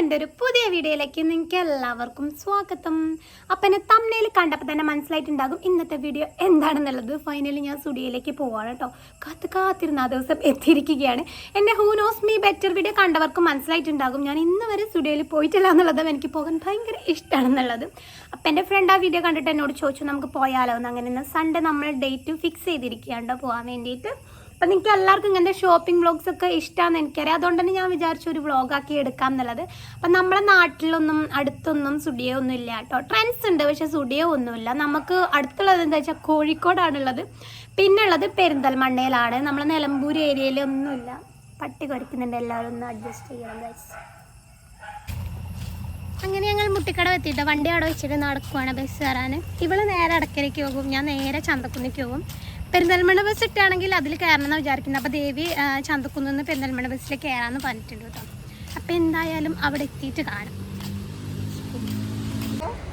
എൻ്റെ ഒരു പുതിയ വീഡിയോയിലേക്ക് നിങ്ങൾക്ക് എല്ലാവർക്കും സ്വാഗതം. അപ്പം എന്നെ തമ്മിൽ കണ്ടപ്പോൾ തന്നെ മനസ്സിലായിട്ടുണ്ടാകും ഇന്നത്തെ വീഡിയോ എന്താണെന്നുള്ളത്. ഫൈനലി ഞാൻ സ്റ്റുഡിയോയിലേക്ക് പോവാണ് കേട്ടോ. കാത്തിരുന്ന ആ ദിവസം എത്തിയിരിക്കുകയാണ്. എൻ്റെ who knows me better video കണ്ടവർക്ക് മനസ്സിലായിട്ടുണ്ടാകും ഞാൻ ഇന്ന് വരെ സ്റ്റുഡിയോയിൽ പോയിട്ടില്ല എന്നുള്ളതും എനിക്ക് പോകാൻ ഭയങ്കര ഇഷ്ടമാണെന്നുള്ളത്. അപ്പം എൻ്റെ ഫ്രണ്ട് ആ വീഡിയോ കണ്ടിട്ട് എന്നോട് ചോദിച്ചു നമുക്ക് പോയാലോ എന്ന്. അങ്ങനെ ഇന്ന് സൺഡേ നമ്മൾ ഡേറ്റ് ഫിക്സ് ചെയ്തിരിക്കുകയാണ് പോകാൻ വേണ്ടിയിട്ട്. അപ്പം നിങ്ങൾക്ക് എല്ലാവർക്കും ഇങ്ങനത്തെ ഷോപ്പിംഗ് വ്ളോഗ്സൊക്കെ ഇഷ്ടമാണെന്ന് എനിക്കറിയാം. അതുകൊണ്ട് തന്നെ ഞാൻ വിചാരിച്ചു ഒരു വ്ളോഗാക്കി എടുക്കാം എന്നുള്ളത്. അപ്പം നമ്മളെ നാട്ടിലൊന്നും അടുത്തൊന്നും സ്റ്റുഡിയോ ഒന്നും ഇല്ല കേട്ടോ. ട്രെൻഡ്സ് ഉണ്ട് പക്ഷേ സ്റ്റുഡിയോ ഒന്നുമില്ല. നമുക്ക് അടുത്തുള്ളത് എന്താ വെച്ചാൽ കോഴിക്കോടാണുള്ളത്. പിന്നെ ഉള്ളത് പെരിന്തൽമണ്ണയിലാണ്. നമ്മളെ നിലമ്പൂർ ഏരിയയിലൊന്നുമില്ല. പട്ടി കുറയ്ക്കുന്നുണ്ട്, എല്ലാവരും ഒന്ന് അഡ്ജസ്റ്റ് ചെയ്യണം ഗൈസ്. അങ്ങനെ ഞങ്ങൾ മുട്ടിക്കട എത്തിയിട്ട് വണ്ടി അവിടെ വെച്ചിട്ട് നടക്കുവാണ് ബസ് കയറാൻ. ഇവള് നേരെ അടക്കരയ്ക്ക് പോകും, ഞാൻ നേരെ ചന്തക്കുന്നിക്ക് പോകും. പെരിന്തൽമണ്ണ ബസ് ഇട്ടാണെങ്കിൽ അതിൽ കയറണമെന്ന് വിചാരിക്കുന്നത്. അപ്പോൾ ദേവി ചന്തക്കുന്ന് പെരിന്തൽമണ്ണ ബസ്സിൽ കയറാമെന്ന് പറഞ്ഞിട്ടുണ്ട് കേട്ടോ. അപ്പോൾ എന്തായാലും അവിടെ എത്തിയിട്ട് കാണും.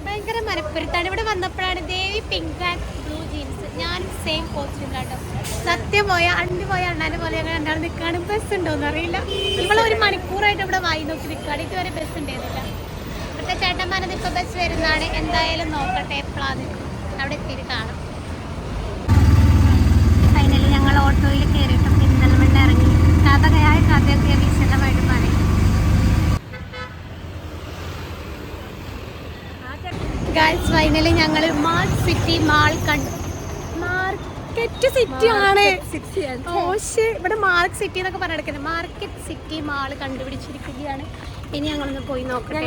ഭയങ്കര മരപ്പുറത്താണ്. ഇവിടെ വന്നപ്പോഴാണ് ദേവി പിങ്ക് ആൻഡ് ബ്ലൂ ജീൻസ്, ഞാൻ സെയിം കോസ്റ്റ്യൂം കേട്ടോ. സത്യം പോയ അണ്ണാനെ പോലെ ഞങ്ങൾ രണ്ടാളും നിൽക്കുകയാണ്. ബസ് ഉണ്ടോയെന്ന് അറിയില്ല. ഇവിടെ ഒരു മണിക്കൂറായിട്ട് ഇവിടെ വായി നോക്കി നിൽക്കുകയാണ്. ഇതുവരെ ബസ് ഉണ്ടായിരുന്നില്ല. ഇവിടുത്തെ ചേട്ടന്മാരത് ഇപ്പോൾ ബസ് വരുന്നതാണ്. എന്തായാലും നോക്കട്ടെ എപ്പോഴാണ് അവിടെ എത്തിയിട്ട് കാണാം. ഫൈനലി ഞങ്ങൾ ഓട്ടോയിൽ കയറിയിട്ട് പെരിന്തൽമണ്ണ ഇറങ്ങി. കഥയൊക്കെ വിശദമായിട്ട് പറയും. ഗൈസ് ഫൈനലി ഞങ്ങൾ മാർക്കറ്റ് സിറ്റി മാൾ കണ്ടു. മാർക്കറ്റ് സിറ്റി ആണ്. ഇവിടെ മാർക്ക് സിറ്റി എന്നൊക്കെ പറഞ്ഞെടുക്കുന്നത്. മാർക്കറ്റ് സിറ്റി മാൾ കണ്ടുപിടിച്ചിരിക്കുകയാണ്. ഇനി ഞങ്ങളൊന്ന് പോയി നോക്കട്ടെ.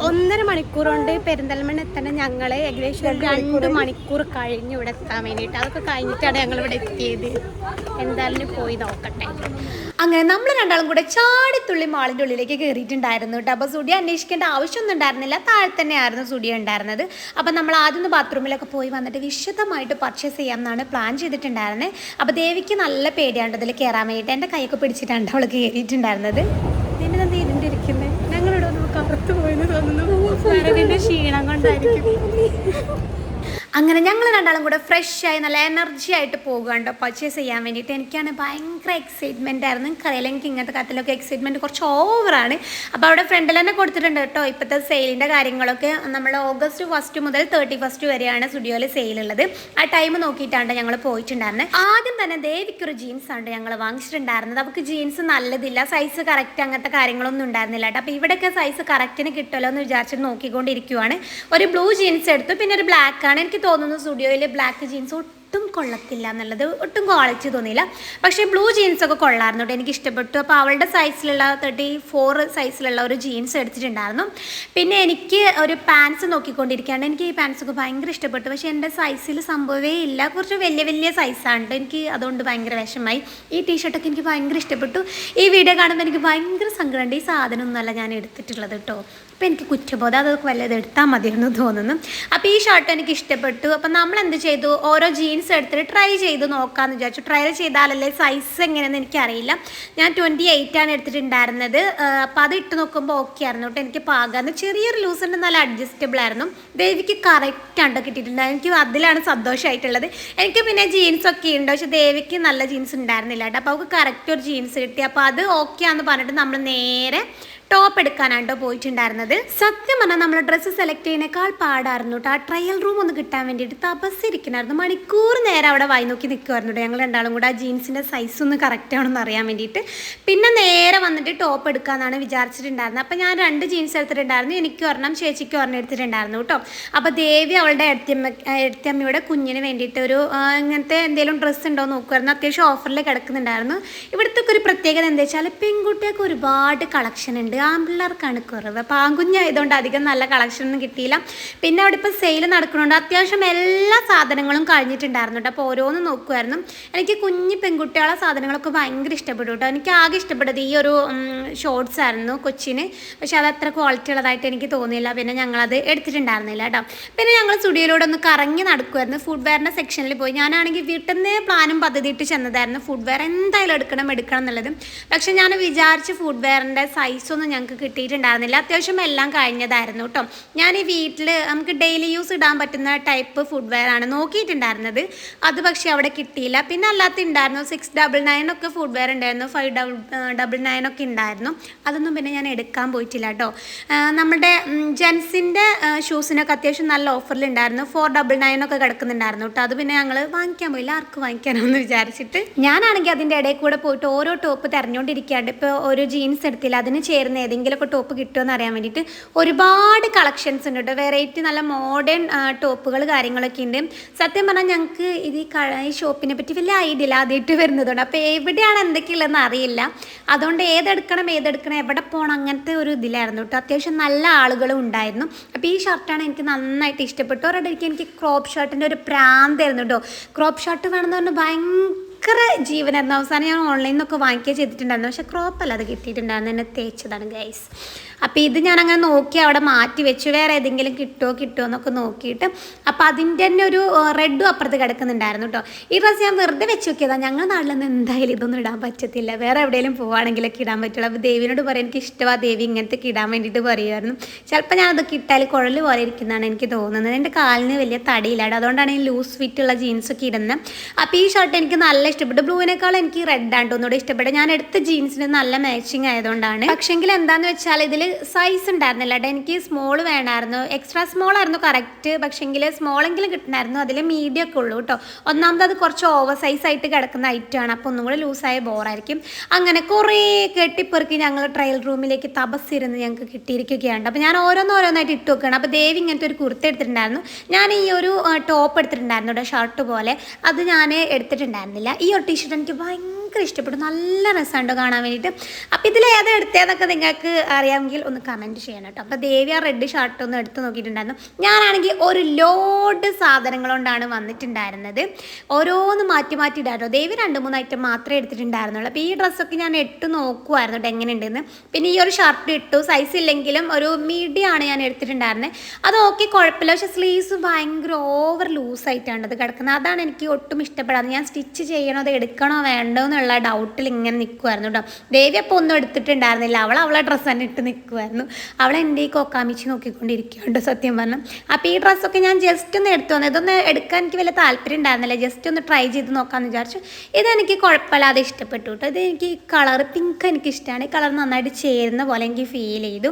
ഒന്നര മണിക്കൂർ കൊണ്ട് പെരിന്തൽമണ്ണ എത്തണ ഞങ്ങളെ ഏകദേശം 2 മണിക്കൂർ കഴിഞ്ഞു ഇവിടെ എത്താൻ വേണ്ടിയിട്ട്. അതൊക്കെ കഴിഞ്ഞിട്ടാണ് ഞങ്ങൾ ഇവിടെ എത്തിയത്. എന്തായാലും പോയി നോക്കട്ടെ. അങ്ങനെ നമ്മൾ രണ്ടാളും കൂടെ ചാടിത്തുള്ളി മാളിൻ്റെ ഉള്ളിലേക്ക് കയറിയിട്ടുണ്ടായിരുന്നു കേട്ടോ. അപ്പോൾ സ്റ്റുഡിയോ അന്വേഷിക്കേണ്ട ആവശ്യമൊന്നും ഉണ്ടായിരുന്നില്ല, താഴെ തന്നെയായിരുന്നു സ്റ്റുഡിയോ ഉണ്ടായിരുന്നത്. അപ്പോൾ നമ്മൾ ആദ്യം ബാത്റൂമിലൊക്കെ പോയി വന്നിട്ട് വിശദമായിട്ട് പർച്ചേസ് ചെയ്യാം എന്നാണ് പ്ലാൻ ചെയ്തിട്ടുണ്ടായിരുന്നത്. അപ്പോൾ ദേവിക്ക് നല്ല പേടിയാണ് ഇതിൽ കയറാൻ വേണ്ടിയിട്ട്. എൻ്റെ കൈയൊക്കെ പിടിച്ചിട്ടാണ് അവൾ കയറിയിട്ടുണ്ടായിരുന്നത്. പിന്നെ നീരിണ്ടിരിക്കുന്നത് ഞങ്ങളിവിടെ ഒന്ന് കറുത്തു പോയെന്ന് തോന്നുന്നു. ക്ഷീണം കൊണ്ടായിരിക്കും. അങ്ങനെ ഞങ്ങൾ രണ്ടാളും കൂടെ ഫ്രഷായി നല്ല എനർജി ആയിട്ട് പോകുകയുണ്ടോ പർച്ചേസ് ചെയ്യാൻ വേണ്ടിയിട്ട്. എനിക്കാണ് ഭയങ്കര എക്സൈറ്റ്മെൻ്റ് ആയിരുന്നു. എനിക്കറിയില്ല, എനിക്ക് ഇങ്ങനത്തെ കാര്യത്തിലൊക്കെ എക്സൈറ്റ്മെൻറ്റ് കുറച്ച് ഓവറാണ്. അപ്പോൾ അവിടെ ഫ്രണ്ടിൽ തന്നെ കൊടുത്തിട്ടുണ്ട് കേട്ടോ ഇപ്പോഴത്തെ സെയിലിൻ്റെ കാര്യങ്ങളൊക്കെ. നമ്മൾ ഓഗസ്റ്റ് 1 മുതൽ 31 വരെയാണ് സ്റ്റുഡിയോയിൽ സെയിലുള്ളത്. ആ ടൈം നോക്കിയിട്ടാണ് ഞങ്ങൾ പോയിട്ടുണ്ടായിരുന്നത്. ആദ്യം തന്നെ ദേവിക്കൊരു ജീൻസാണ് ഞങ്ങൾ വാങ്ങിച്ചിട്ടുണ്ടായിരുന്നത്. അവൾക്ക് ജീൻസ് നല്ലതില്ല, സൈസ് കറക്റ്റ് അങ്ങനത്തെ കാര്യങ്ങളൊന്നും ഉണ്ടായിരുന്നില്ല കേട്ടോ. അപ്പോൾ ഇവിടെയൊക്കെ സൈസ് കറക്റ്റിന് കിട്ടുമല്ലോ എന്ന് വിചാരിച്ചിട്ട് നോക്കിക്കൊണ്ടിരിക്കുവാണ്. ഒരു ബ്ലൂ ജീൻസ് എടുത്തു, പിന്നെ ഒരു ബ്ലാക്കാണ്. എനിക്ക് തോന്നുന്നു സ്റ്റുഡിയോയിൽ ബ്ലാക്ക് ജീൻസ് ഒട്ടും കൊള്ളത്തില്ല എന്നുള്ളത്, ഒട്ടും ക്വാളിറ്റി തോന്നിയില്ല. പക്ഷേ ബ്ലൂ ജീൻസൊക്കെ കൊള്ളായിരുന്നു കേട്ടോ, എനിക്ക് ഇഷ്ടപ്പെട്ടു. അപ്പോൾ അവളുടെ സൈസിലുള്ള 34 സൈസിലുള്ള ഒരു ജീൻസ് എടുത്തിട്ടുണ്ടായിരുന്നു. പിന്നെ എനിക്ക് ഒരു പാൻസ് നോക്കിക്കൊണ്ടിരിക്കുകയാണ്. എനിക്ക് ഈ പാൻസൊക്കെ ഭയങ്കര ഇഷ്ടപ്പെട്ടു. പക്ഷേ എൻ്റെ സൈസിൽ സംഭവമേ ഇല്ല, കുറച്ച് വലിയ സൈസാണ്. എനിക്ക് അതുകൊണ്ട് ഭയങ്കര വിഷമമായി. ഈ ടീഷർട്ടൊക്കെ എനിക്ക് ഭയങ്കര ഇഷ്ടപ്പെട്ടു. ഈ വീഡിയോ കാണുമ്പോൾ എനിക്ക് ഭയങ്കര സങ്കടമുണ്ട്. ഈ സാധനമൊന്നുമല്ല ഞാൻ എടുത്തിട്ടുള്ളത് കേട്ടോ. അപ്പോൾ എനിക്ക് കുറ്റബോധം, അതൊക്കെ വല്ലത് എടുത്താൽ മതിയെന്ന് തോന്നുന്നു. അപ്പോൾ ഈ ഷർട്ട് എനിക്ക് ഇഷ്ടപ്പെട്ടു. അപ്പം നമ്മൾ എന്ത് ചെയ്തു, ഓരോ ജീൻസ് എടുത്തിട്ട് ട്രൈ ചെയ്ത് നോക്കാമെന്ന് വിചാരിച്ചു. ട്രൈ ചെയ്താലല്ലേ സൈസ് എങ്ങനെയെന്ന് എനിക്കറിയില്ല. ഞാൻ 28 ആണ് എടുത്തിട്ടുണ്ടായിരുന്നത്. അപ്പോൾ അത് ഇട്ട് നോക്കുമ്പോൾ ഓക്കെ ആയിരുന്നു കേട്ടോ. എനിക്ക് പാകാന്ന് ചെറിയൊരു ലൂസ് ഉണ്ട്, നല്ല അഡ്ജസ്റ്റബിൾ ആയിരുന്നു. ദേവിക്ക് കറക്റ്റാണ് കിട്ടിയിട്ടുണ്ട്. എനിക്ക് അതിലാണ് സന്തോഷമായിട്ടുള്ളത്. എനിക്ക് പിന്നെ ജീൻസൊക്കെ ഉണ്ട്, പക്ഷേ ദേവിക്ക് നല്ല ജീൻസ് ഉണ്ടായിരുന്നില്ല കേട്ടോ. അപ്പോൾ അവൾക്ക് കറക്റ്റ് ഒരു ജീൻസ് കിട്ടി. അപ്പോൾ അത് ഓക്കെ ആണെന്ന് പറഞ്ഞിട്ട് നമ്മൾ നേരെ ടോപ്പ് എടുക്കാനായിട്ടോ പോയിട്ടുണ്ടായിരുന്നത്. സത്യം പറഞ്ഞാൽ നമ്മൾ ഡ്രസ്സ് സെലക്ട് ചെയ്യുന്നേക്കാൾ പാടായിരുന്നു കേട്ടോ. ആ ട്രയൽ റൂം ഒന്ന് കിട്ടാൻ വേണ്ടിയിട്ട് തപസ്സിരിക്കണമായിരുന്നു. മണിക്കൂർ നേരം അവിടെ വായി നോക്കി നിൽക്കുമായിരുന്നു കേട്ടോ. ഞങ്ങൾ രണ്ടാളും കൂടെ ആ ജീൻസിൻ്റെ സൈസ് ഒന്ന് കറക്റ്റ് ആണെന്ന് അറിയാൻ വേണ്ടിയിട്ട്. പിന്നെ നേരെ വന്നിട്ട് ടോപ്പ് എടുക്കാമെന്നാണ് വിചാരിച്ചിട്ടുണ്ടായിരുന്നത്. അപ്പോൾ ഞാൻ 2 ജീൻസ് എടുത്തിട്ടുണ്ടായിരുന്നു. എനിക്ക് ഒരെണ്ണം, ചേച്ചിക്ക് ഒരെണ്ണം എടുത്തിട്ടുണ്ടായിരുന്നു കേട്ടോ. അപ്പോൾ ദേവി അവളുടെ എടുത്തമ്മയുടെ കുഞ്ഞിന് വേണ്ടിയിട്ട് ഒരു ഇങ്ങനത്തെ എന്തെങ്കിലും ഡ്രസ്സ് ഉണ്ടോ നോക്കുമായിരുന്നു. അത്യാവശ്യം ഓഫറിൽ കിടക്കുന്നുണ്ടായിരുന്നു. ഇവിടുത്തെ ഒരു പ്രത്യേകത എന്താ വെച്ചാൽ പെൺകുട്ടികൾക്ക് ഒരുപാട് കളക്ഷൻ ഉണ്ട്, ആൺപിള്ളേർക്കാണ് കുറവ്. അപ്പോൾ ആൺകുഞ്ഞായതുകൊണ്ട് അധികം നല്ല കളക്ഷനൊന്നും കിട്ടിയില്ല. പിന്നെ അവിടെ ഇപ്പോൾ സെയിൽ നടക്കുന്നുണ്ട്. അത്യാവശ്യം എല്ലാ സാധനങ്ങളും കഴിഞ്ഞിട്ടുണ്ടായിരുന്നു കേട്ടോ. അപ്പോൾ ഓരോന്ന് നോക്കുമായിരുന്നു. എനിക്ക് കുഞ്ഞ് പെൺകുട്ടികളെ സാധനങ്ങളൊക്കെ ഭയങ്കര ഇഷ്ടപ്പെട്ടു കേട്ടോ. എനിക്ക് ആകെ ഇഷ്ടപ്പെട്ടത് ഈ ഒരു ഷോർട്സ് ആയിരുന്നു കൊച്ചിന്. പക്ഷെ അത് അത്ര ക്വാളിറ്റി ഉള്ളതായിട്ട് എനിക്ക് തോന്നിയില്ല. പിന്നെ ഞങ്ങളത് എടുത്തിട്ടുണ്ടായിരുന്നില്ല കേട്ടോ. പിന്നെ ഞങ്ങൾ സ്റ്റുഡിയോയിലൂടെ ഒന്ന് കറങ്ങി നടക്കുമായിരുന്നു. ഫുഡ് വെയറിൻ്റെ സെക്ഷനിൽ പോയി. ഞാനാണെങ്കിൽ വീട്ടിൽ നിന്ന് പ്ലാനും പദ്ധതി ഇട്ട് ചെന്നതായിരുന്നു ഫുഡ് വെയർ എന്തായാലും എടുക്കണം എന്നുള്ളത്. പക്ഷെ ഞാൻ വിചാരിച്ച് ഫുഡ് വെയറിൻ്റെ സൈസൊന്നും ഞങ്ങൾക്ക് കിട്ടിയിട്ടുണ്ടായിരുന്നില്ല. അത്യാവശ്യം എല്ലാം കഴിഞ്ഞതായിരുന്നു കേട്ടോ. ഞാൻ ഈ വീട്ടിൽ നമുക്ക് ഡെയിലി യൂസ് ഇടാൻ പറ്റുന്ന ടൈപ്പ് ഫുഡ് വെയർ ആണ് നോക്കിയിട്ടുണ്ടായിരുന്നത്. അത് പക്ഷേ അവിടെ കിട്ടിയില്ല. പിന്നെ അല്ലാത്ത ഉണ്ടായിരുന്നു 699 ഒക്കെ ഫുഡ് വെയർ ഉണ്ടായിരുന്നു, 599 ഒക്കെ ഉണ്ടായിരുന്നു. അതൊന്നും പിന്നെ ഞാൻ എടുക്കാൻ പോയിട്ടില്ല കേട്ടോ. നമ്മുടെ ജെൻസിൻ്റെ ഷൂസിനൊക്കെ അത്യാവശ്യം നല്ല ഓഫറിലുണ്ടായിരുന്നു. 499 ഒക്കെ കിടക്കുന്നുണ്ടായിരുന്നു കേട്ടോ. അത് പിന്നെ ഞങ്ങൾ വാങ്ങിക്കാൻ പോയില്ല, ആർക്ക് വാങ്ങിക്കാനോന്ന് വിചാരിച്ചിട്ട്. ഞാനാണെങ്കിൽ അതിൻ്റെ ഇടയിൽ കൂടെ പോയിട്ട് ഓരോ ടോപ്പ് തിരഞ്ഞുകൊണ്ടിരിക്കുകയാണ്. ഇപ്പോൾ ഒരു ജീൻസ് എടുത്തില്ല, അതിന് ചേർന്ന് ഏതെങ്കിലുമൊക്കെ ടോപ്പ് കിട്ടുമെന്ന് അറിയാൻ വേണ്ടിയിട്ട്. ഒരുപാട് കളക്ഷൻസ് ഉണ്ട് കേട്ടോ, വെറൈറ്റി നല്ല മോഡേൺ ടോപ്പുകൾ കാര്യങ്ങളൊക്കെ ഉണ്ട്. സത്യം പറഞ്ഞാൽ ഞങ്ങൾക്ക് ഈ ഷോപ്പിനെ പറ്റി വലിയ ഐഡിയ ഇല്ല, ആദ്യമായിട്ട് വരുന്നതുകൊണ്ട്. അപ്പോൾ എവിടെയാണ് എന്തൊക്കെയുള്ളതെന്ന് അറിയില്ല. അതുകൊണ്ട് ഏതെടുക്കണം എവിടെ പോകണം അങ്ങനത്തെ ഒരു ഇതിലായിരുന്നു കേട്ടോ. അത്യാവശ്യം നല്ല ആളുകളും ഉണ്ടായിരുന്നു. അപ്പോൾ ഈ ഷർട്ടാണ് എനിക്ക് നന്നായിട്ട് ഇഷ്ടപ്പെട്ടു. ഒരിടയ്ക്ക് എനിക്ക് ക്രോപ്പ് ഷർട്ടിൻ്റെ ഒരു പ്രാന്തായിരുന്നു കേട്ടോ. ക്രോപ്പ് ഷർട്ട് വേണമെന്ന് പറഞ്ഞാൽ ഭയങ്കര ജീവനായിരുന്നു. അവസാനം ഞാൻ ഓൺലൈനിൽ നിന്നൊക്കെ വാങ്ങിക്കുക ചെയ്തിട്ടുണ്ടായിരുന്നു. പക്ഷേ ക്രോപ്പല്ല അത് കിട്ടിയിട്ടുണ്ടായിരുന്നു, എന്നെ തേച്ചതാണ് ഗൈസ്. അപ്പോൾ ഇത് ഞാനങ്ങനെ നോക്കി അവിടെ മാറ്റി വെച്ചു, വേറെ ഏതെങ്കിലും കിട്ടുമോ എന്നൊക്കെ നോക്കിയിട്ട്. അപ്പോൾ അതിൻ്റെ തന്നെ ഒരു റെഡും അപ്പുറത്ത് കിടക്കുന്നുണ്ടായിരുന്നു കേട്ടോ. ഈ ഡ്രസ്സ് ഞാൻ വെറുതെ വെച്ച് നോക്കിയതാണ്. ഞങ്ങളുടെ നാട്ടിൽ നിന്ന് എന്തായാലും ഇതൊന്നും ഇടാൻ പറ്റത്തില്ല, വേറെ എവിടെയെങ്കിലും പോവുകയാണെങ്കിലൊക്കെ ഇടാൻ പറ്റുള്ളൂ. അപ്പോൾ ദേവിനോട് പറയാം എനിക്ക് ഇഷ്ടമാണ് ദേവി ഇങ്ങനത്തെ ഇടാൻ വേണ്ടിയിട്ട് പറയുമായിരുന്നു. ചിലപ്പോൾ ഞാനതൊക്കെ ഇട്ടാൽ കുഴൽ പോലെ ഇരിക്കുന്നതാണ് എനിക്ക് തോന്നുന്നത്. എൻ്റെ കാലിന് വലിയ തടിയില്ലാണ്ട്, അതുകൊണ്ടാണ് ഈ ലൂസ് ഫിറ്റുള്ള ജീൻസൊക്കെ ഇടുന്നത്. അപ്പോൾ ഈ ഷർട്ട് എനിക്ക് നല്ല ഇഷ്ടപ്പെട്ടു. ബ്ലൂവിനേക്കാൾ എനിക്ക് റെഡാണ് ഒന്നുകൂടെ ഇഷ്ടപ്പെട്ടു. ഞാൻ എടുത്ത ജീൻസിന് നല്ല മാച്ചിങ് ആയതുകൊണ്ടാണ്. പക്ഷേങ്കിൽ എന്താണെന്ന് വെച്ചാൽ ഇതിൽ സൈസ് ഉണ്ടായിരുന്നില്ല കേട്ടോ. എനിക്ക് സ്മോൾ വേണമായിരുന്നു, എക്സ്ട്രാ സ്മോൾ ആയിരുന്നു കറക്റ്റ്. പക്ഷേങ്കിൽ സ്മോളെങ്കിലും കിട്ടണമായിരുന്നു. അതിൽ മീഡിയം ഒക്കെ ഉള്ളൂ കേട്ടോ. ഒന്നാമത് അത് കുറച്ച് ഓവർ സൈസ് ആയിട്ട് കിടക്കുന്ന ഐറ്റമാണ്. അപ്പോൾ ഒന്നും കൂടെ ലൂസായ ബോറായിരിക്കും. അങ്ങനെ കുറേ കെട്ടിപ്പെറുക്കി ഞങ്ങൾ ട്രയൽ റൂമിലേക്ക് തപസ്സിരുന്ന് ഞങ്ങൾക്ക് കിട്ടിയിരിക്കുകയാണ്. അപ്പോൾ ഞാൻ ഓരോന്നായിട്ട് ഇട്ട് വെക്കുകയാണ്. അപ്പോൾ ദേവി ഇങ്ങനത്തെ ഒരു കുർത്ത എടുത്തിട്ടുണ്ടായിരുന്നു. ഞാൻ ഈ ഒരു ടോപ്പ് എടുത്തിട്ടുണ്ടായിരുന്നു കേട്ടോ, ഷർട്ട് പോലെ. അത് ഞാൻ എടുത്തിട്ടുണ്ടായിരുന്നില്ല. ഈ ഒരു ടീഷർട്ട് എനിക്ക് ഭയങ്കര ഇഷ്ടപ്പെട്ടു, നല്ല രസമുണ്ടോ കാണാൻ വേണ്ടിയിട്ട്. അപ്പോൾ ഇതിൽ ഏതാ എടുത്തതെന്നൊക്കെ നിങ്ങൾക്ക് അറിയാമെങ്കിൽ ഒന്ന് കമൻറ്റ് ചെയ്യണം കേട്ടോ. അപ്പോൾ ദേവി ആ റെഡ് ഷർട്ട് ഒന്ന് എടുത്ത് നോക്കിയിട്ടുണ്ടായിരുന്നു. ഞാനാണെങ്കിൽ ഒരു ലോഡ് സാധനങ്ങൾ കൊണ്ടാണ് വന്നിട്ടുണ്ടായിരുന്നത്. ഓരോന്ന് മാറ്റി ഇടാട്ടോ. ദേവി 2-3 ഐറ്റം മാത്രമേ എടുത്തിട്ടുണ്ടായിരുന്നുള്ളൂ. അപ്പോൾ ഈ ഡ്രസ്സൊക്കെ ഞാൻ ഇട്ട് നോക്കുമായിരുന്നു കേട്ടോ എങ്ങനെയുണ്ടെന്ന്. പിന്നെ ഈ ഒരു ഷർട്ട് ഇട്ടു, സൈസ് ഇല്ലെങ്കിലും ഒരു മീഡിയം ആണ് ഞാൻ എടുത്തിട്ടുണ്ടായിരുന്നത്. അത് ഓക്കെ, കുഴപ്പമില്ല. പക്ഷേ സ്ലീവ്സ് ഭയങ്കര ഓവർ ലൂസായിട്ടാണ് അത് കിടക്കുന്നത്. അതാണ് എനിക്ക് ഒട്ടും ഇഷ്ടപ്പെടാതെ. ഞാൻ സ്റ്റിച്ച് ചെയ്യണോ അത് എടുക്കണോ വേണ്ടോ എന്നുള്ള ഡൗട്ടിൽ ഇങ്ങനെ നിൽക്കുമായിരുന്നു കേട്ടോ. ദേവി അപ്പോൾ ഒന്നും എടുത്തിട്ടുണ്ടായിരുന്നില്ല, അവളെ ഡ്രസ്സ് തന്നെ ഇട്ട് നിൽക്കുമായിരുന്നു. അവളെ എൻ്റെ ഈ കൊക്കാമിച്ച് നോക്കിക്കൊണ്ടിരിക്കുകയുണ്ട് സത്യം പറഞ്ഞു. അപ്പോൾ ഈ ഡ്രസ്സൊക്കെ ഞാൻ ജസ്റ്റ് ഒന്ന് എടുത്തു വന്നു. ഇതൊന്ന് എടുക്കാൻ എനിക്ക് വലിയ താല്പര്യം ഉണ്ടായിരുന്നില്ല, ജസ്റ്റ് ഒന്ന് ട്രൈ ചെയ്ത് നോക്കാമെന്ന് വിചാരിച്ചു. ഇതെനിക്ക് കുഴപ്പമില്ലാതെ ഇഷ്ടപ്പെട്ടു കേട്ടോ. ഇത് എനിക്ക് കളർ പിങ്ക് എനിക്കിഷ്ടമാണ്. ഈ കളർ നന്നായിട്ട് ചേരുന്ന പോലെ എനിക്ക് ഫീൽ ചെയ്തു.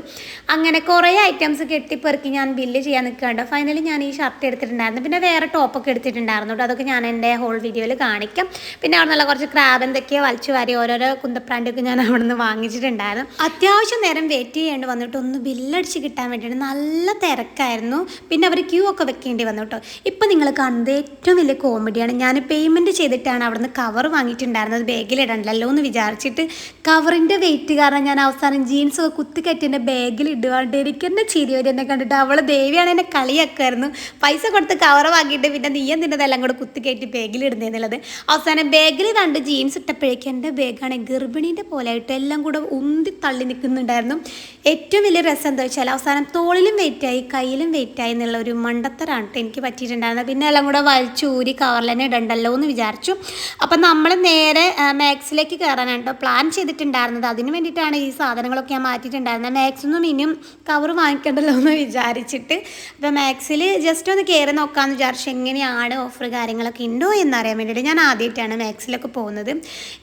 അങ്ങനെ കുറേ ഐറ്റംസ് കെട്ടിപ്പെറുക്കി ഞാൻ ബില്ല് ചെയ്യാൻ നിൽക്കുകയുണ്ടോ. ഫൈനലി ഞാൻ ഈ ഷർട്ട് എടുത്തിട്ടുണ്ടായിരുന്നു. പിന്നെ വേറെ ടോപ്പൊക്കെ എടുത്തിട്ടുണ്ടായിരുന്നു കേട്ടോ. അതൊക്കെ ഞാൻ എൻ്റെ ഹോൾ വീഡിയോയിൽ കാണിക്കാം. പിന്നെ അവിടെ നിന്നുള്ള കുറച്ച് ക്രാബ് എന്തൊക്കെയോ വലിച്ചു വാരി ഓരോരോ കുന്തപ്രാൻ്റൊക്കെ ഞാൻ അവിടെ നിന്ന് വാങ്ങിച്ചിട്ടുണ്ടായിരുന്നു. അത്യാവശ്യം നേരം വെയിറ്റ് ചെയ്യേണ്ടി വന്നിട്ട് ഒന്ന് ബില്ലടിച്ച് കിട്ടാൻ വേണ്ടിയിട്ട് നല്ല തിരക്കായിരുന്നു. പിന്നെ അവർ ക്യൂ ഒക്കെ വെക്കേണ്ടി വന്നു കേട്ടോ. ഇപ്പം നിങ്ങൾ കാണുന്നത് ഏറ്റവും വലിയ കോമഡിയാണ്. ഞാൻ പേയ്മെൻറ്റ് ചെയ്തിട്ടാണ് അവിടെ നിന്ന് കവർ വാങ്ങിയിട്ടുണ്ടായിരുന്നത്, ബാഗിലിടണ്ടല്ലോ എന്ന് വിചാരിച്ചിട്ട്. കവറിൻ്റെ വെയിറ്റ് കാരണം ഞാൻ അവസാനം ജീൻസ് കുത്തിക്കറ്റി എൻ്റെ ബാഗിൽ ഇടുവാണ്ട് എനിക്ക് എന്നെ ചിരി വരും എന്നെ കണ്ടിട്ട്. അവൾ ദേവിയാണ് എന്നെ കളിയാക്കുമായിരുന്നു. പൈസ കൊടുത്ത് കവർ വാങ്ങിയിട്ട് പിന്നെ നീ എന്തിനതെല്ലാം കൂടെ കുത്തിക്കയറ്റി ബാഗിലിടുന്നതെന്നുള്ളത്. അവസാനം ബാഗിൽ 2 ജീൻസ് ഇട്ടപ്പോഴേക്കും എൻ്റെ ബാഗാണ് ഗർഭിണീൻ്റെ പോലെ ആയിട്ട് എല്ലാം കൂടെ ഉന്തി തള്ളി നിൽക്കുന്നുണ്ടായിരുന്നു. ഏറ്റവും വലിയ രസം എന്താ വെച്ചാൽ അവസാനം തോളിലും വെയിറ്റായി കയ്യിലും വെയിറ്റായി എന്നുള്ള ഒരു മണ്ടത്തരാണ് എനിക്ക് പറ്റിയിട്ടുണ്ടായിരുന്നത്. പിന്നെ എല്ലാം കൂടെ വലിച്ചൂരി കവറിൽ തന്നെ ഇടണ്ടല്ലോ എന്ന് വിചാരിച്ചു. അപ്പം നമ്മൾ നേരെ മാക്സിലേക്ക് കയറാനാണ് കേട്ടോ പ്ലാൻ ചെയ്തിട്ടുണ്ടായിരുന്നത്. അതിന് വേണ്ടിയിട്ടാണ് ഈ സാധനങ്ങളൊക്കെ ഞാൻ മാറ്റിയിട്ടുണ്ടായിരുന്നത്. മാക്സിനും ഇനിയും കവർ വാങ്ങിക്കണ്ടല്ലോ എന്ന് വിചാരിച്ചിട്ട്. അപ്പോൾ മാക്സിൽ ജസ്റ്റ് ഒന്ന് കയറി നോക്കാമെന്ന് വിചാരിച്ചു. എങ്ങനെയാണ് ഓഫർ കാര്യങ്ങളൊക്കെ ഉണ്ടോ എന്നറിയാൻ വേണ്ടിയിട്ട്. ഞാൻ ആദ്യമായിട്ടാണ് മാക്സിലൊക്കെ പോകുന്നത്.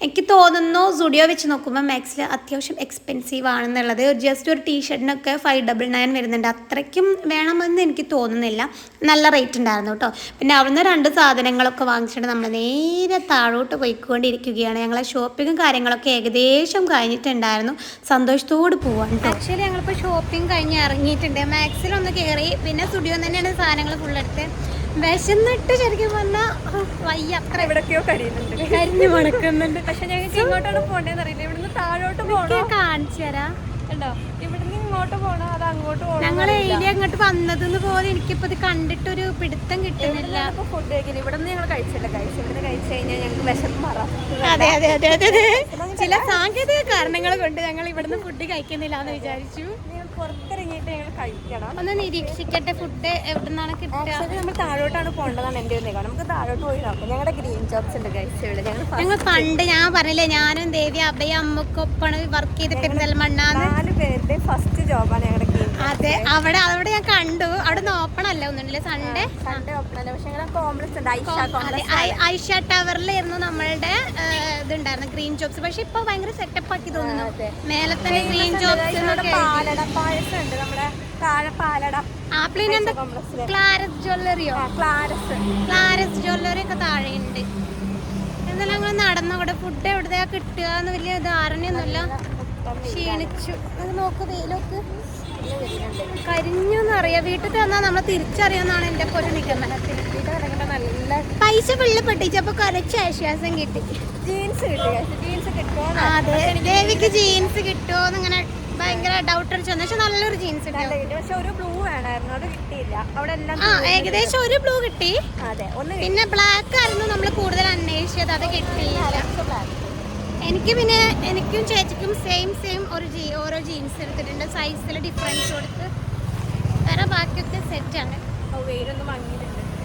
എനിക്ക് തോന്നുന്നു സ്റ്റുഡിയോ വെച്ച് നോക്കുമ്പോൾ മാക്സിൽ അത്യാവശ്യം എക്സ്പെൻസീവ് ആണെന്നുള്ളത്. ജസ്റ്റ് ഒരു ടീഷർട്ടിനൊക്കെ 599 വരുന്നുണ്ട്. അത്രയ്ക്കും വേണമെന്ന് എനിക്ക് തോന്നുന്നില്ല, നല്ല റേറ്റ് ഉണ്ടായിരുന്നു കേട്ടോ. പിന്നെ അവിടുന്ന് 2 സാധനങ്ങളൊക്കെ വാങ്ങിച്ചിട്ട് നമ്മൾ നേരെ താഴോട്ട് പോയിക്കൊണ്ടിരിക്കുകയാണ്. ഞങ്ങളെ ഷോപ്പിങ്ങും കാര്യങ്ങളൊക്കെ ഏകദേശം കഴിഞ്ഞിട്ടുണ്ടായിരുന്നു. സന്തോഷത്തോട് പോവാണ് കേട്ടോ. ആക്ച്വലി ഞങ്ങളിപ്പോൾ ഷോപ്പിംഗ് കഴിഞ്ഞ് ഇറങ്ങിയിട്ടുണ്ട്. മാക്സിലൊന്ന് കയറി, പിന്നെ സ്റ്റുഡിയോ തന്നെയാണ് സാധനങ്ങൾ ഫുള്ളെടുത്ത്. വിശന്നിട്ട് ശരിക്കും പറഞ്ഞാൽ വയ്യ, അത്ര എവിടെയൊക്കെയോ കരിഞ്ഞു മണക്കുന്നുണ്ട്. പക്ഷെ ഞങ്ങൾക്ക് ഇങ്ങോട്ടാണ് പോകേണ്ടതെന്ന് അറിയില്ല. ഇവിടുന്ന് താഴോട്ട് പോകണോ കാണിച്ചു തരാം കേട്ടോ. ഇവിടുന്ന് ഇങ്ങോട്ട് പോകണോ അത് അങ്ങോട്ട് പോകണം. ഞങ്ങൾ ഏരിയ അങ്ങോട്ട് വന്നതെന്ന് പോലെ എനിക്കിപ്പോൾ ഇത് കണ്ടിട്ടൊരു പിടുത്തം കിട്ടുന്നില്ല. ഫുഡ് കഴിക്കില്ല, ഇവിടെ നിന്ന് ഞങ്ങൾ കഴിച്ചില്ല. ഇവിടുന്ന് കഴിച്ചു കഴിഞ്ഞാൽ ഞങ്ങൾക്ക് വിശപ്പ് മാറാം. അതെ അതെ അതെ അതെ അതെ ചില സാങ്കേതിക കാരണങ്ങൾ കൊണ്ട് ഞങ്ങൾ ഇവിടുന്ന് ഫുഡ് കഴിക്കുന്നില്ല എന്ന് വിചാരിച്ചു. പുറത്തിറങ്ങിയിട്ട് ഞങ്ങൾ കഴിക്കണം. ഒന്ന് നിരീക്ഷിക്കട്ടെ ഫുഡ് എവിടെ നിന്നാണ് കിട്ടുക. നമ്മൾ താഴോട്ടാണ് പോകേണ്ടതാണ് എൻ്റെ ഒരു നിഗമനം. നമുക്ക് താഴോട്ട് പോയി നോക്കാം. ഞങ്ങളുടെ ഗ്രീൻ ജോബ്സ് ഉണ്ട് കഴിച്ചുള്ള ഞങ്ങൾ പണ്ട് ഞാൻ പറഞ്ഞില്ലേ, ഞാനും ദേവി അഭയ അമ്മക്കൊപ്പാണ് വർക്ക് ചെയ്ത് പെരിന്തൽമണ്ണ 4 പേരുടെ അവിടെ ഞാൻ കണ്ടു. അവിടെ നിന്ന് ഓപ്പൺ അല്ല ഒന്നുമില്ല, സൺഡേ ഓപ്പൺ അല്ല. പക്ഷെ കോംപ്ലക്സ് ഉണ്ട്, ഐഷ ടവറിലായിരുന്നു നമ്മളുടെ ഇതുണ്ടായിരുന്നു ഗ്രീൻ ജോബ്സ്. പക്ഷെ ഇപ്പൊ ഭയങ്കര സെറ്റപ്പ് ആക്കി തോന്നുന്നു. മേലെ തന്നെ ഗ്രീൻ ജോബ്സ്, പാലട പായസം ഉണ്ട് നമ്മുടെ താഴെ പാലട. ആപ്പിളിനെന്താ ക്ലാരസ് ജ്വല്ലറിയോ? ക്ലാരസ് ജ്വല്ലറി ഒക്കെ താഴെയുണ്ട്. എന്നാലും ഞങ്ങൾ നടന്നവിടെ ഫുഡ് എവിടെയാ കിട്ടുക എന്ന് വലിയ ധാരണയൊന്നുമില്ല. ക്ഷീണിച്ചു. അത് നോക്ക്, വെയിലൊക്കെ കരിഞ്ഞൂന്ന് അറിയാം. വീട്ടിൽ വന്നാൽ നമ്മൾ തിരിച്ചറിയാന്നാണ് എന്റെ ഒരു നിഗമനത്തിൽ. നല്ല പൈസ ഫുള്ള് പൊട്ടിച്ചപ്പോ കുറച്ച് ആശ്വാസം കിട്ടി. ജീൻസ് കിട്ടുമോ? അതെ, ദേവിക്ക് ജീൻസ് കിട്ടുമോ എന്നിങ്ങനെ ഭയങ്കര ഡൗട്ട് അടിച്ചു വന്നു. പക്ഷെ നല്ലൊരു ജീൻസ് കിട്ടി. പക്ഷെ ഒരു ബ്ലൂ വേണമായിരുന്നു, അത് കിട്ടിയില്ല. അവിടെ എല്ലാം ഏകദേശം ഒരു ബ്ലൂ കിട്ടി. പിന്നെ ബ്ലാക്ക് ആയിരുന്നു നമ്മൾ കൂടുതൽ അന്വേഷിച്ചത്, അത് കിട്ടിയില്ല. എനിക്കും ചേച്ചിക്കും സെയിം ഓരോ ജീൻസ് എടുത്തിട്ടുണ്ട്. സൈസിൽ ഡിഫറൻസ് കൊടുത്ത് വേറെ ബാക്കിയൊക്കെ സെറ്റാണ്.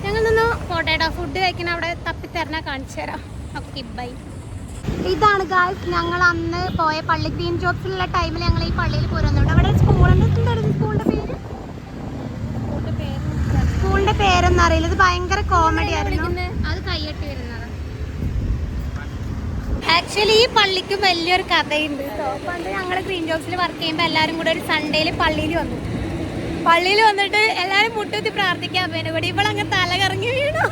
ഞങ്ങൾ നിന്ന് പോട്ടേട്ടോ, ഫുഡ് കഴിക്കുന്ന അവിടെ തപ്പിത്തരണ കാണിച്ചു തരാം. Okay, by. ഇതാണ് ഗായ്സ് ഞങ്ങൾ അന്ന് പോയ പള്ളി. ഗ്രീൻ ജോബ്സിലുള്ള ടൈമിൽ ഞങ്ങൾ ഈ പള്ളിയിൽ പോരുന്നുണ്ട്. അവിടെ സ്കൂളിന്റെ പേരൊന്നും അറിയില്ല. ഇത് ഭയങ്കര കോമഡി ആയിരുന്നു. അത് കൈയ്യട്ടി വരുന്നത്. ആക്ച്വലി ഈ പള്ളിക്ക് വലിയൊരു കഥയുണ്ട്. പണ്ട് ഞങ്ങൾ ഗ്രീൻ ജോബ്സിൽ വർക്ക് ചെയ്യുമ്പോൾ എല്ലാവരും കൂടെ ഒരു സൺഡേയിൽ പള്ളിയിൽ വന്നിട്ട് എല്ലാവരും മുട്ടുകുത്തി പ്രാർത്ഥിക്കാൻ വേണ്ടി ഇവളങ്ങ് തല കറങ്ങി വീണു.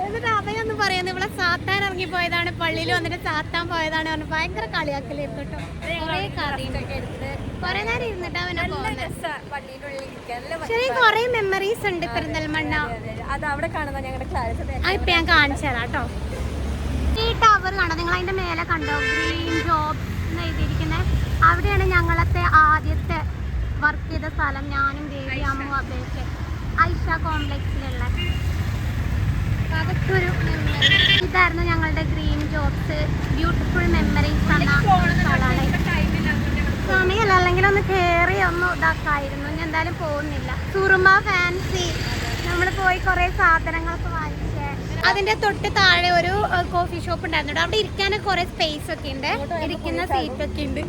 എന്നിട്ട് അവയൊന്നും പറയുന്നത് ഇവിടെ സാത്താൻ ഇറങ്ങി പോയതാണ്, പള്ളിയിൽ വന്നിട്ട് സാത്താൻ പോയതാണ് പറഞ്ഞു. ഭയങ്കര കളിയാക്കലായിരുന്നു കേട്ടോ. കുറെ നേരം ഇരുന്നിട്ട് അവനെ ശരി. കുറെ മെമ്മറീസ് ഉണ്ട് പെരിന്തൽമണ്ണ. ഇപ്പൊ ഞാൻ കാണിച്ചു തരാം കേട്ടോ. ഈ ടവർ കണ്ടോ നിങ്ങൾ? അതിന്റെ മേലെ കണ്ടോ ഗ്രീൻ ജോബ്സ് എന്ന് എഴുതിയിരിക്കുന്നത്? അവിടെയാണ് ഞങ്ങളത്തെ ആദ്യത്തെ വർക്ക് ചെയ്ത സ്ഥലം. ഞാനും ദേവി, അമ്മു, അബയൊക്കെ ഐഷ കോംപ്ലക്സിലുള്ള. അതൊക്കെ ഒരു മെമ്മറി. ഇതായിരുന്നു ഞങ്ങളുടെ ഗ്രീൻ ജോബ്സ്. ബ്യൂട്ടിഫുൾ മെമ്മറീസ് എന്ന സ്ഥലമാണ്. സമയമല്ല, അല്ലെങ്കിൽ ഒന്ന് കയറി ഒന്ന് ഇതാക്കായിരുന്നു. ഞാൻ എന്തായാലും പോകുന്നില്ല. സുറുമ ഫാൻസി നമ്മൾ പോയി കുറേ സാധനങ്ങളൊക്കെ വാങ്ങിച്ചേ. അതിന്റെ തൊട്ട് താഴെ ഒരു കോഫി ഷോപ്പ് ഉണ്ടായിരുന്നു. അവിടെ ഇരിക്കാനൊക്കെ കുറെ സ്പേസ് ഒക്കെ ഉണ്ട്, ഇരിക്കുന്ന സീറ്റ് ഒക്കെ ഉണ്ട്.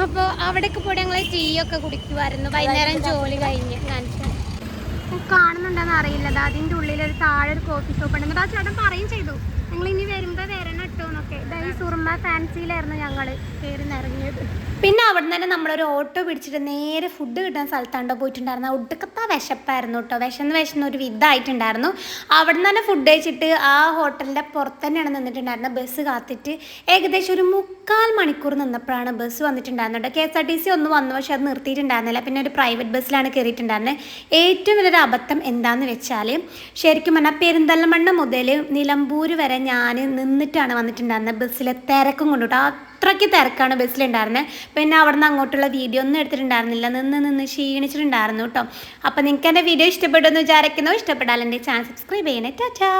അപ്പോൾ അവിടെയൊക്കെ പോയി ഞങ്ങൾ ടീ ഒക്കെ കുടിക്കുമായിരുന്നു വൈകുന്നേരം ജോലി കഴിഞ്ഞ്. കാണുന്നുണ്ടെന്ന് അറിയില്ല. അതിൻ്റെ ഉള്ളിൽ ഒരു താഴെ ഒരു കോഫി ഷോപ്പ് ഉണ്ടെന്ന് ആ ചേട്ടൻ പറയും ചെയ്തു, ഞങ്ങൾ ഇനി വരുമ്പോൾ വരണം കേട്ടോ എന്നൊക്കെ. ഇതായി സുറുമ ഫാൻസിയിലായിരുന്നു ഞങ്ങൾ കയറി നിറങ്ങിയത്. പിന്നെ അവിടെ നിന്ന് തന്നെ നമ്മളൊരു ഓട്ടോ പിടിച്ചിട്ട് നേരെ ഫുഡ് കിട്ടുന്ന സ്ഥലത്താണ്ടോ പോയിട്ടുണ്ടായിരുന്നു. ഒടുക്കത്തെ വിശപ്പായിരുന്നു കേട്ടോ. വിശന്ന് ഒരു വിധമായിട്ടുണ്ടായിരുന്നു. അവിടെ നിന്ന് തന്നെ ഫുഡ് കഴിച്ചിട്ട് ആ ഹോട്ടലിൻ്റെ പുറത്ത് തന്നെയാണ് നിന്നിട്ടുണ്ടായിരുന്നത്. ബസ് കാത്തിട്ട് ഏകദേശം ഒരു 3/4 മണിക്കൂർ നിന്നപ്പോഴാണ് ബസ് വന്നിട്ടുണ്ടായിരുന്നത്. KSRTC ഒന്ന് വന്നു, പക്ഷെ അത് നിർത്തിയിട്ടുണ്ടായിരുന്നില്ല. പിന്നെ ഒരു പ്രൈവറ്റ് ബസ്സിലാണ് കയറിയിട്ടുണ്ടായിരുന്നത്. ഏറ്റവും വലിയൊരു അബദ്ധം എന്താണെന്ന് വെച്ചാൽ, ശരിക്കും പറഞ്ഞാൽ പെരിന്തൽമണ്ണ മുതൽ നിലമ്പൂർ വരെ ഞാൻ നിന്നിട്ടാണ് വന്നിട്ടുണ്ടായിരുന്നത്. ബസ്സിലെ തിരക്കും കൊണ്ടിട്ട് അത്രയ്ക്ക് തിരക്കാണ് ബസ്സിലുണ്ടായിരുന്നത്. പിന്നെ അവിടെ നിന്ന് അങ്ങോട്ടുള്ള വീഡിയോ ഒന്നും എടുത്തിട്ടുണ്ടായിരുന്നില്ല. നിന്ന് ക്ഷീണിച്ചിട്ടുണ്ടായിരുന്നു കേട്ടോ. അപ്പോൾ നിങ്ങൾക്ക് എൻ്റെ വീഡിയോ ഇഷ്ടപ്പെട്ടു എന്ന് വിചാരിക്കുന്നു. ഇഷ്ടപ്പെട്ടാൽ എൻ്റെ ചാനൽ സബ്സ്ക്രൈബ് ചെയ്യണേ. ടാറ്റാ.